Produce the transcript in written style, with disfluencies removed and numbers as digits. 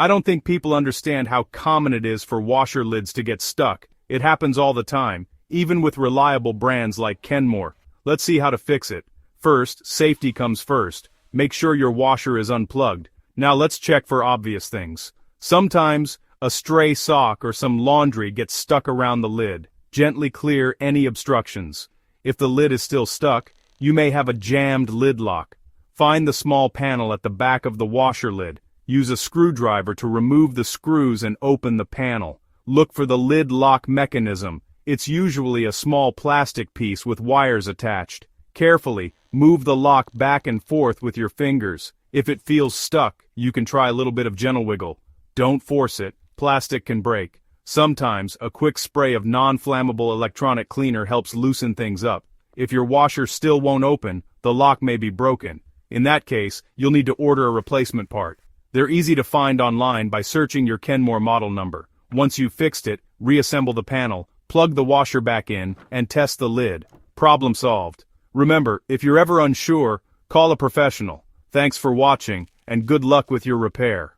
I don't think people understand how common it is for washer lids to get stuck. It happens all the time, even with reliable brands like Kenmore. Let's see how to fix it. First, safety comes first. Make sure your washer is unplugged. Now let's check for obvious things. Sometimes, a stray sock or some laundry gets stuck around the lid. Gently clear any obstructions. If the lid is still stuck, you may have a jammed lid lock. Find the small panel at the back of the washer lid. Use a screwdriver to remove the screws and open the panel. Look for the lid lock mechanism. It's usually a small plastic piece with wires attached. Carefully, move the lock back and forth with your fingers. If it feels stuck, you can try a little bit of gentle wiggle. Don't force it, plastic can break. Sometimes, a quick spray of non-flammable electronic cleaner helps loosen things up. If your washer still won't open, the lock may be broken. In that case, you'll need to order a replacement part. They're easy to find online by searching your Kenmore model number. Once you've fixed it, reassemble the panel, plug the washer back in, and test the lid. Problem solved. Remember, if you're ever unsure, call a professional. Thanks for watching, and good luck with your repair.